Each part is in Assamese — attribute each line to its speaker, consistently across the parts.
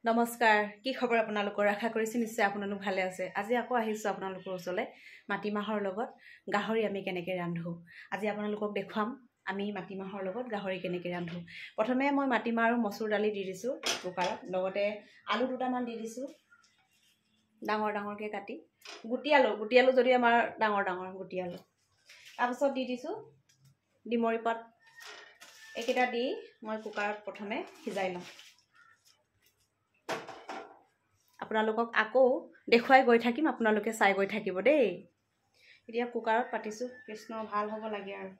Speaker 1: নমস্কাৰ কি খবৰ আপোনালোকৰ আশা কৰিছি নিশ্চয় আপোনালোক ভালে আছে আজি আকৌ আহিছো আপোনালোকৰ ওচৰলে মাটিমাহৰ লগত গাহৰি আমি কেনেকৈ ৰান্ধো আজি আপোনালোকক দেখুৱাম আমি মাটিমাহৰ লগত গাহৰি কেনেকৈ ৰান্ধো প্ৰথমে মই মাটিমাহ আৰু মসুৰ দালি দি দিছো কুকাৰত লগতে আলু দুটামান দি দিছো ডাঙৰ ডাঙৰকৈ কাটি গুটি আলু যদি আমাৰ ডাঙৰ গুটি আলু তাৰপিছত দি দিছো ডিমৰি পাত একেটা দি মই কুকাৰত প্ৰথমে সিজাই লওঁ আপোনালোকক আকৌ দেখুৱাই গৈ থাকিম আপোনালোকে চাই গৈ থাকিব দেই এতিয়া কুকাৰত পাতিছো কৃষ্ণ ভাল হ'ব লাগে আৰু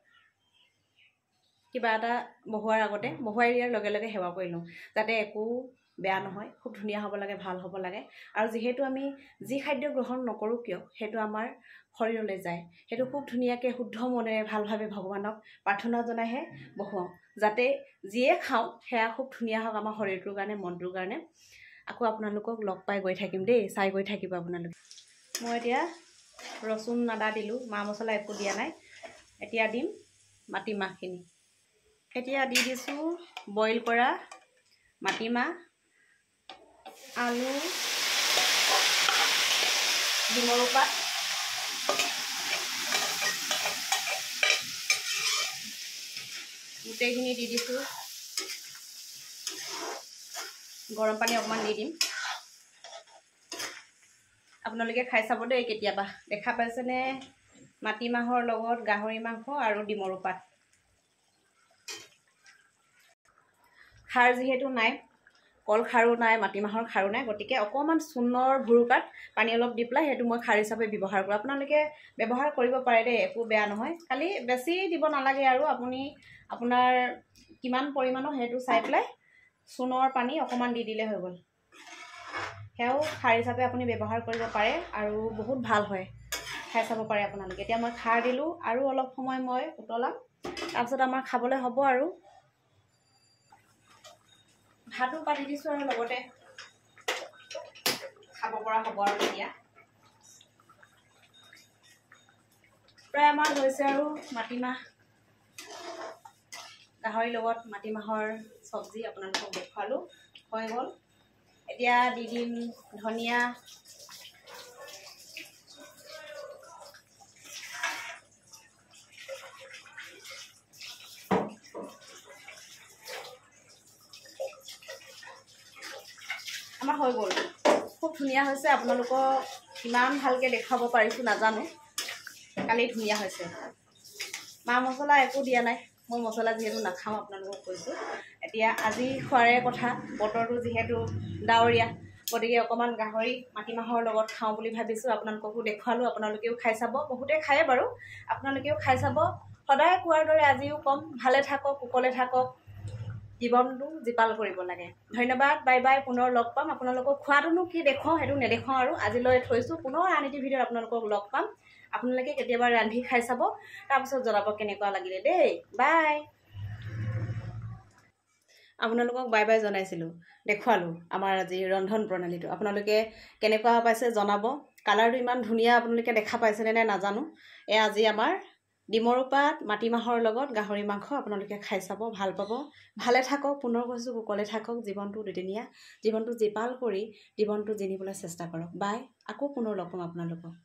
Speaker 1: কিবা এটা বহুৱাৰ আগতে বহুৱাই দিয়াৰ লগে লগে সেৱা কৰি লওঁ যাতে একো বেয়া নহয় খুব ধুনীয়া হ'ব লাগে ভাল হ'ব লাগে আৰু যেহেতু আমি যি খাদ্য গ্ৰহণ নকৰো কিয় হেতু আমাৰ শৰীৰলৈ যায় হেতু খুব ধুনীয়াকৈ শুদ্ধ মনেৰে ভালভাৱে ভগৱানক প্ৰাৰ্থনা জনাইহে বহুৱাওঁ যাতে যিয়ে খাওঁ সেয়া খুব ধুনীয়া হওক আমাৰ শৰীৰটোৰ কাৰণে মনটোৰ কাৰণে আকৌ আপোনালোকক লগ পাই গৈ থাকিম দেই চাই গৈ থাকিব আপোনালোকে মই এতিয়া ৰসুন আদা দিলোঁ মা মছলা একো দিয়া নাই এতিয়া দিম মাটিমাহখিনি এতিয়া দি দিছোঁ বইল কৰা মাটিমাহ আলু ডিমৰু পাত গোটেইখিনি দি দিছোঁ গৰম পানী অকমান দি দিম আপোনালোকে খাই চাব দেই কেতিয়াবা দেখা পাইছেনে মাটিমাহৰ লগত গাহৰি মাংস আৰু ডিমৰু পাত খাৰ যিহেতু নাই কল খাৰো নাই মাটিমাহৰ খাৰো নাই গতিকে অকমান চূণৰ ভুৰুকাত পানী অলপ দি পেলাই হেতু মই খাৰ হিচাপে ব্যৱহাৰ কৰোঁ আপোনালোকে ব্যৱহাৰ কৰিব পাৰে দেই একো বেয়া নহয় খালি বেছি দিব নালাগে আৰু আপুনি আপোনাৰ কিমান পৰিমাণৰ হেতু চাই পেলাই চূণৰ পানী অকমান দি দিলে হৈ গ'ল হেও খাৰ হিচাপে আপুনি ব্যৱহাৰ কৰিব পাৰে আৰু বহুত ভাল হয় খাই চাব পাৰে আপোনালোকে এতিয়া মই খাৰ দিলোঁ আৰু অলপ সময় মই উতলাম তাৰপিছত আমাৰ খাবলৈ হ'ব আৰু ভাতো পাতি দিছোঁ আৰু লগতে খাব পৰা হ'ব আৰু এতিয়া প্ৰায় আমাৰ হৈছে আৰু মাটিমাহ গাহৰিৰ লগত মাটিমাহৰ চব্জি আপোনালোকক দেখুৱালোঁ হৈ গ'ল এতিয়া দি দিম ধনিয়া আমাৰ হৈ গ'ল খুব ধুনীয়া হৈছে আপোনালোকক কিমান ভালকৈ দেখুৱাব পাৰিছোঁ নাজানো কালি ধুনীয়া হৈছে মা মছলা একো দিয়া নাই মই মছলা যিহেতু নাখাওঁ আপোনালোকক কৈছোঁ এতিয়া আজি খোৱাৰে কথা বতৰটো যিহেতু ডাৱৰীয়া গতিকে অকণমান গাহৰি মাটিমাহৰ লগত খাওঁ বুলি ভাবিছোঁ আপোনালোককো দেখুৱালোঁ আপোনালোকেও খাই চাব বহুতে খায়ে বাৰু আপোনালোকেও খাই চাব সদায় কোৱাৰ দৰে আজিও কম ভালে থাকক কুশলে থাকক জীৱনটো জীপাল কৰিব লাগে ধন্যবাদ বাই বাই পুনৰ লগ পাম আপোনালোকক খোৱাটোনো কি দেখুৱাওঁ সেইটো নেদেখাওঁ আৰু আজিলৈ থৈছোঁ পুনৰ আন এটি ভিডিঅ'ত আপোনালোকক লগ পাম আপোনালোকে কেতিয়াবা ৰান্ধি খাই চাব তাৰপিছত জনাব কেনেকুৱা লাগিলে দেই বাই আপোনালোকক বাই বাই জনাইছিলোঁ দেখুৱালোঁ আমাৰ আজি ৰন্ধন প্ৰণালীটো আপোনালোকে কেনেকুৱা পাইছে জনাব কালাৰটো ইমান ধুনীয়া আপোনালোকে দেখা পাইছেনে নে নাজানো আজি আমাৰ ডিমৰু পাত মাটিমাহৰ লগত গাহৰি মাংস আপোনালোকে খাই চাব ভাল পাব ভালে থাকক পুনৰ কৈছোঁ কুশলে থাকক জীৱনটো দুদিনীয়া জীৱনটো জীপাল কৰি জীৱনটো জিনিবলৈ চেষ্টা কৰক বাই আকৌ পুনৰ লগ পাম আপোনালোকক